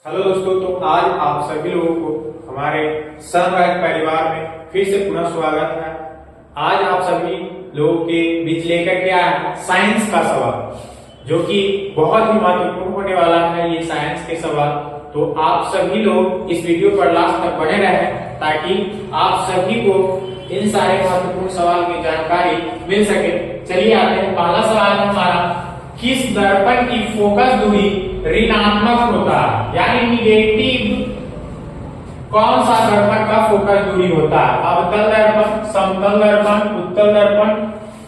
Hello दोस्तों, तो आज आप सभी लोगों को हमारे सनराइज परिवार में फिर से पुनः स्वागत है। आज आप सभी लोगों के बीच लेकर के आया है साइंस का सवाल, जो कि बहुत ही महत्वपूर्ण होने वाला है। ये साइंस के सवाल तो आप सभी लोग इस वीडियो पर लास्ट तक बने रहें, ताकि आप सभी को इन सारे महत्वपूर्ण सवाल की जानकारी मिल सके। चलिए आते हैं। पहला सवाल है हमारा, किस दर्पण की फोकस दूरी ऋणात्मक होता है, यानी निगेटिव कौन सा दर्पण का फोकस दूरी होता है? अवतल दर्पण, समतल दर्पण, उत्तल दर्पण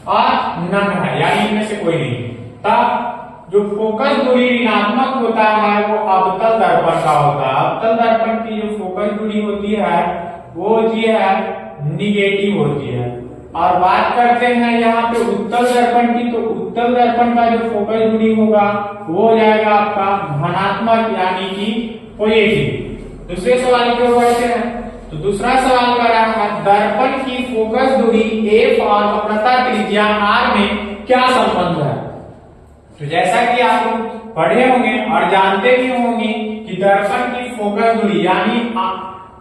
और नन है, यानी इनमें से कोई नहीं। तब जो फोकस दूरी ऋणात्मक होता है वो अवतल दर्पण का होता है। अवतल दर्पण की जो फोकस दूरी होती है वो जी है निगेटिव होती है। और बात करते हैं यहाँ पे उत्तल दर्पण की, तो उत्तल दर्पण का जो फोकस दूरी होगा वो हो जाएगा आपका धनात्मक, यानी कि पॉजिटिव। दूसरे सवाल की ओर बढ़ते हैं। तो दूसरा सवाल कर रहा है, दर्पण की फोकस दूरी एफ और वक्रता त्रिज्या आर में क्या संबंध है? तो जैसा कि आप लोग पढ़े होंगे और जानते भी होंगे कि दर्पण की फोकस दूरी यानी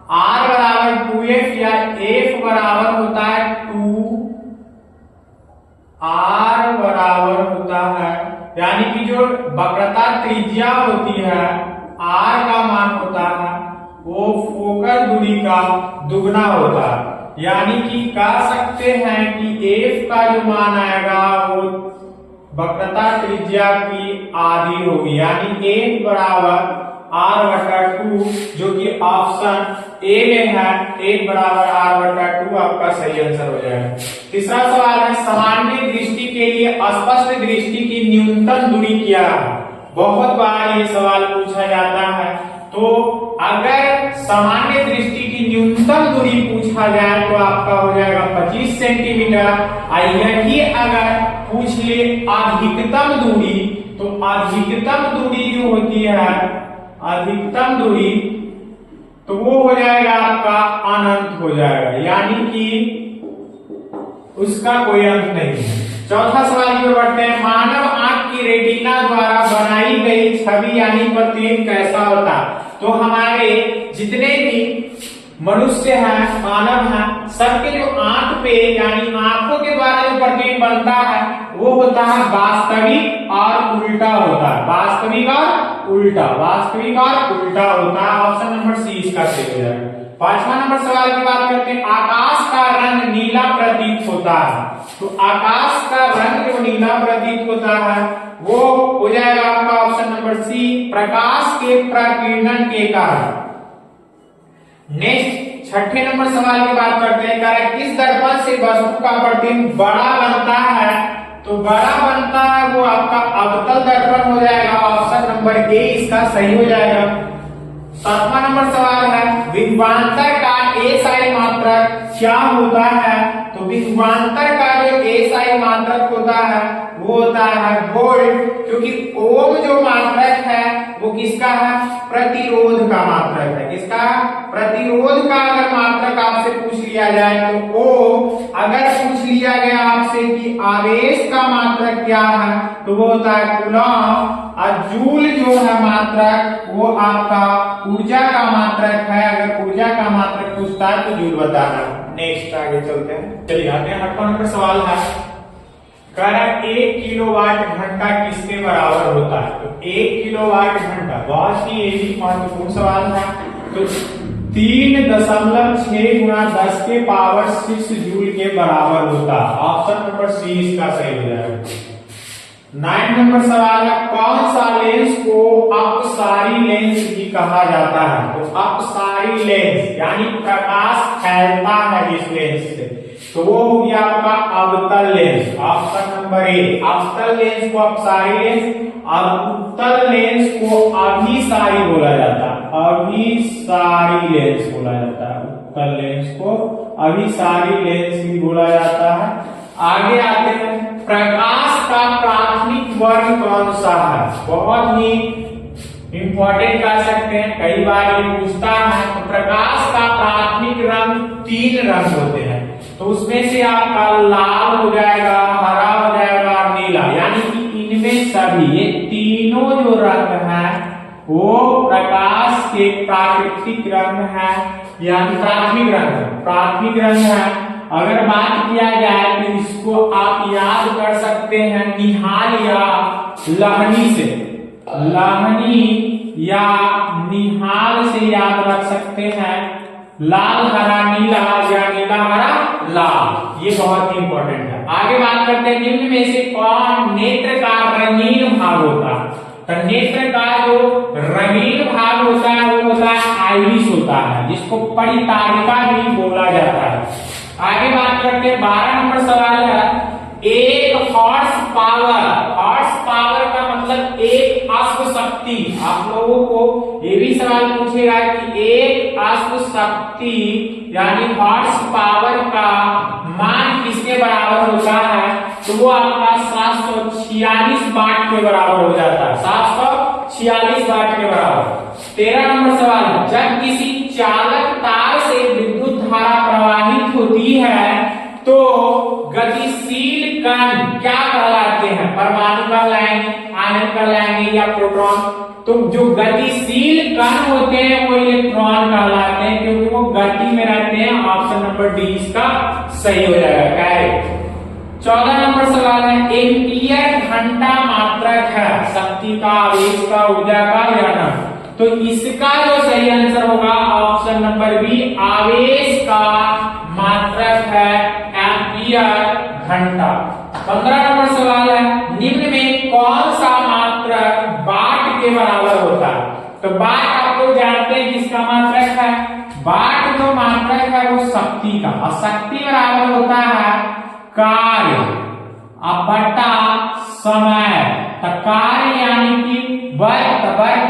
आर बराबर 2f या एफ बराबर होता है 2 आर बराबर होता है, यानी कि जो वक्रता त्रिज्या होती है आर का मान होता है वो फोकस दूरी का दुगना होता है। यानी कि कह सकते हैं कि एफ का जो मान आएगा वो वक्रता त्रिज्या की आधी होगी, यानी एफ बराबर आर बटा 2, जो कि ऑप्शन ए में है। एक बराबर आर बटा 2 आपका सही आंसर हो जाएगा। तीसरा सवाल है, सामान्य दृष्टि के लिए स्पष्ट दृष्टि की न्यूनतम दूरी क्या है? बहुत बार ये सवाल पूछा जाता है। तो अगर सामान्य दृष्टि की न्यूनतम दूरी पूछा जाए तो आपका हो जाएगा 25 सेंटीमीटर। यही अगर पूछ ले अधिकतम दूरी, तो अधिकतम दूरी जो होती है, अधिकतम दूरी तो वो हो जाएगा आपका अनंत हो जाएगा, यानी कि उसका कोई अंत नहीं है। चौथा सवाल की ओर बढ़ते हैं। मानव आंख की रेटिना द्वारा बनाई गई छवि यानी प्रतिबिंब कैसा होता है? तो हमारे जितने भी मनुष्य हैं, मानव हैं, सबके जो आंख पे यानी आंखों के द्वारा जो प्रतिबिंब बनता है वो होता है वास्तविक और उल्टा होता है। वास्तविक और उल्टा, वास्तविक और उल्टा होता है। ऑप्शन नंबर सी इसका सही हो जाएगा। पांचवा नंबर सवाल की बात करते हैं। आकाश का रंग नीला प्रतीत होता है, तो आकाश का रंग जो नीला प्रतीत होता है वो हो जाएगा आपका ऑप्शन नंबर सी, प्रकाश के प्रकीर्णन के कारण। नेक्स्ट छठे नंबर सवाल की बात करते हैं। किस दर्पण से वस्तु का प्रतिबिंब बड़ा बनता है? तो बड़ा बनता है वो आपका अवतल दर्पण हो जाएगा। ऑप्शन नंबर ए इसका सही हो जाएगा। सातवां नंबर सवाल है, विभवांतर का एसआई मात्रक क्या होता है? तो विभवांतर का जो एसआई मात्रक होता है वो होता है वोल्ट, क्योंकि ओम जो मात्रक है वो किसका है? प्रतिरोध का मात्रक है। किसका? प्रतिरोध का अगर मात्रक आपसे पूछ लिया जाए तो ओम, अगर पूछ लिया गया आपसे कि आवेश का मात्रक क्या है तो वो होता है कूलॉम। और जूल जो है मात्रक वो आपका ऊर्जा का मात्रक है। अगर ऊर्जा का मात्रक पूछता है तो जूल बताना। नेक्स्ट आगे चलते हैं। चलिए आते हैं। 8वां नंबर सवाल है, 1 किलोवाट घंटा किसके बराबर होता है? तो 1 किलोवाट घंटा बहुत ही महत्वपूर्ण सवाल है। तो 3.6 गुणा 10 के पावर 6 जूल के बराबर होता है। ऑप्शन नंबर सी इसका सही हो जाएगा। 9 नंबर सवाल है, कौन सा लेंस को अपसारी लेंस भी कहा जाता है? तो अपसारी लेंस यानी प्रकाश फैलता है इस लेंस से, तो वो हो गया आपका अवतल लेंस। ऑप्शन नंबर ए, अवतल लेंस को अपसारी लेंस और उत्तल लेंस को अभिसारी बोला जाता है। अभिसारी लेंस बोला जाता है। उत्तल लेंस को अभिसारी लेंस भी बोला जाता है। आगे आते हैं। प्रकाश का प्राथमिक वर्ण कौन सा है? बहुत ही इंपॉर्टेंट कह सकते हैं, कई बार ये पूछता है। तो प्रकाश का प्राथमिक रंग 3 रंग होते हैं, तो उसमें से आपका लाल हो जाएगा, हरा हो जाएगा और नीला, यानी कि इनमें सभी ये तीनों जो रंग हैं वो प्रकाश के प्राकृतिक रंग है, यानी प्राथमिक रंग है। अगर बात किया जाए तो इसको आप याद कर सकते हैं निहाल या लहनी से, लहनी या निहाल से याद रख सकते हैं। लाल हरा नीला या नीला हरा लाल, ये बहुत ही इंपॉर्टेंट है। आगे बात करते हैं निम्न में से कौन नेत्र का रंगीन भाग होता है। तो नेत्र का जो रंगीन भाग होता है वो होता है आइरिस होता है, जिसको परितारिका भी बोला जाता है। आगे बात करते हैं 12 नंबर सवाल है, एक हॉर्स पावर का मतलब एक अश्व शक्ति। आप लोगों को ये भी सवाल पूछेगा कि एक अश्व शक्ति यानी हॉर्स पावर का मान किसके बराबर होता है, तो वो आपका 746 वाट के बराबर हो जाता है, 746 वाट के बराबर। 13 नंबर सवाल है, जब किसी चालक तार से विद्युत धारा प्रवाहित होती है तो गतिशील कण क्या कहलाते हैं, परमाणु कहलाएंगे, आयन कहलाएंगे या प्रोटॉन। तो जो गतिशील कण होते हैं वो इलेक्ट्रॉन कहलाते हैं, क्योंकि वो गति में रहते हैं। ऑप्शन नंबर डी इसका सही हो जाएगा। कैरेक्ट। 14 नंबर सवाल है, एम्पियर घंटा मात्रक है शक्ति का, आवेश का, ऊर्जा का या न। तो इसका जो सही आंसर होगा ऑप्शन नंबर बी, आवेश का मात्रक है एम्पियर घंटा। 15 नंबर सवाल है, निम्न में कौन सा मात्रक वाट के बराबर होता है। तो वाट आप लोग जानते हैं किसका मात्रक है, वाट जो मात्रक है वो शक्ति का, और शक्ति बराबर होता है कार्य बटा समय। तो कार्य यानी कि वर्ग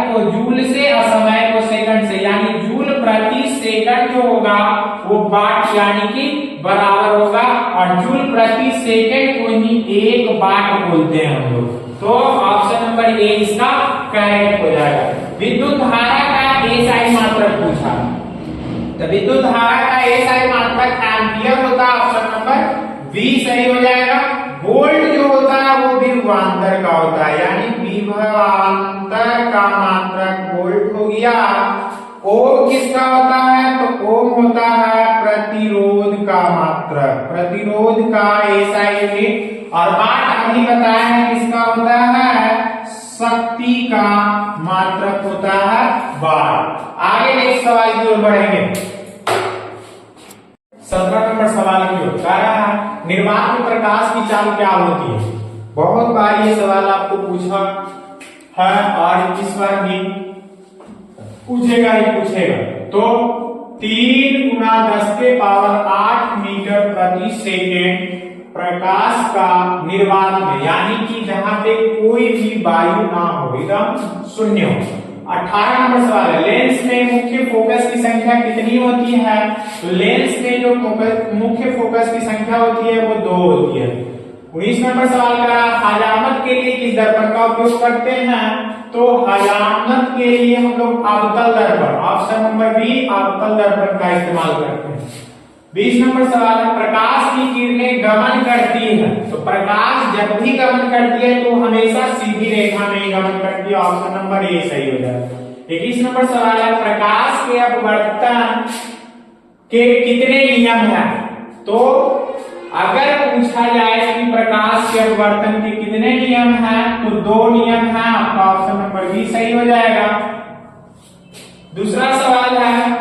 को जूल से और समय को सेकंड से, यानी जूल प्रति सेकंड जो होगा वो वाट यानी कि बराबर होगा, और जूल प्रति सेकंड को ही एक वाट बोलते हैं हम लोग। तो ऑप्शन नंबर ए इसका करेक्ट हो जाएगा। विद्युत धारा का एसआई मात्रक पूछा, तो विद्युत धारा का एसआई मात्रक एम्पियर होता है, ऑप्शन नंबर बी सही हो जाएगा। वोल्ट जो होता है वो विभवांतर का होता है, यानी विभवांतर का मात्रक वोल्ट हो गया। ओम किसका होता है, तो ओम होता है प्रतिरोध का मात्रक, प्रतिरोध का एसआई यूनिट। और वाट अभी बताया है किसका होता है, शक्ति का मात्रक होता है वाट। आगे नेक्स्ट सवाल की ओर बढ़ेंगे। 17 नंबर सवाल की ओर कह रहा है, निर्वात में प्रकाश की चाल क्या होती है। बहुत बार ये सवाल आपको पूछा है और इस बार भी पूछेगा ही पूछेगा। तो 3 × 10⁸ मीटर प्रति सेकेंड प्रकाश का निर्वात में, यानी कि जहां पे कोई भी वायु ना हो, एकदम शून्य हो। 18 नंबर सवाल है, लेंस में मुख्य फोकस की संख्या कितनी होती है। तो लेंस में जो मुख्य फोकस की संख्या होती है वो 2 होती है। 19 नंबर सवाल का, हजामत के लिए किस दर्पण का उपयोग करते हैं। तो हजामत के लिए हम लोग अवतल दर्पण, ऑप्शन नंबर बी अवतल दर्पण का इस्तेमाल करते हैं। 20 नंबर सवाल है, प्रकाश की किरणें गमन करती है। तो प्रकाश जब भी गमन करती है तो हमेशा सीधी रेखा में गमन करती है, ऑप्शन नंबर ए सही हो जाएगा। 21 नंबर सवाल है, प्रकाश के अपवर्तन के कितने नियम हैं। तो अगर पूछा जाए कि प्रकाश के अपवर्तन के कितने नियम हैं, तो 2 नियम हैं, आपका ऑप्शन नंबर बी सही हो जाएगा। दूसरा सवाल है,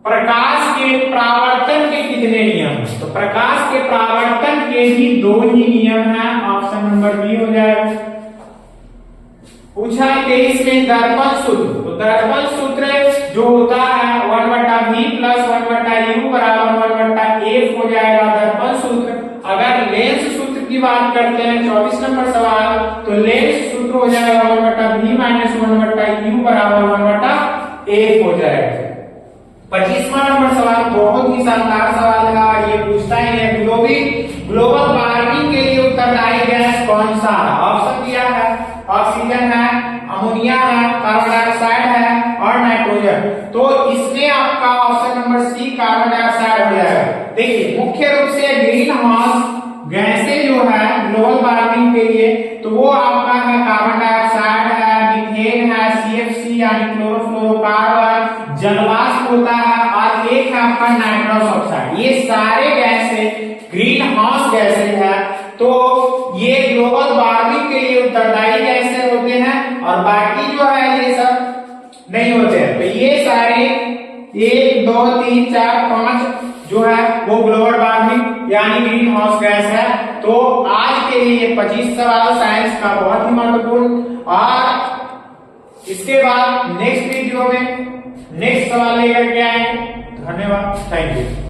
प्रकाश के परावर्तन के कितने नियम हैं। तो प्रकाश के परावर्तन के भी 2 ही नियम हैं, ऑप्शन नंबर बी हो जाएगा। पूछा 23 में दर्पण सूत्र, तो दर्पण सूत्र जो होता है 1/v + 1/u बराबर 1/f हो जाएगा दर्पण सूत्र। अगर लेंस सूत्र की बात करते हैं 24 नंबर सवाल, तो लेंस सूत्र हो जाएगा 1/v - 1/u बराबर 1/f हो जाएगा। 25वां नंबर सवाल बहुत ही शानदार सवाल है, ये पूछता है ग्लोबल वार्मिंग के लिए उत्तरदायी गैस कौन सा है। ऑप्शन दिया है, ऑक्सीजन है, अमोनिया है, कार्बन डाइऑक्साइड है और नाइट्रोजन। तो इसमें आपका option number C carbon dioxide हो जाएगा। देखिए मुख्य रूप से ग्रीन हाउस गैसें जो है ग्लोबल वार्मिंग के लिए, तो वो आपका है कार्बन डाइऑक्साइड है, मीथेन है, CFC यानी क्लोरोफ्लोरोकार्बन जलवाष्प होता है और एक है आपका नाइट्रस ऑक्साइड। ये सारे गैस है ग्रीन हाउस गैसेज है। तो ये ग्लोबल वार्मिंग के लिए उत्तरदायी गैसेज होते हैं और बाकी जो है ये सब नहीं होते हैं। तो ये सारे 1 2 3 4 5 जो है वो ग्लोबल वार्मिंग यानी ग्रीन हाउस गैस है। तो आज के लिए 25 सवाल साइंस का बहुत ही महत्वपूर्ण, और इसके बाद नेक्स्ट वीडियो में नेक्स्ट सवाल लेकर के आएंगे। धन्यवाद, थैंक यू।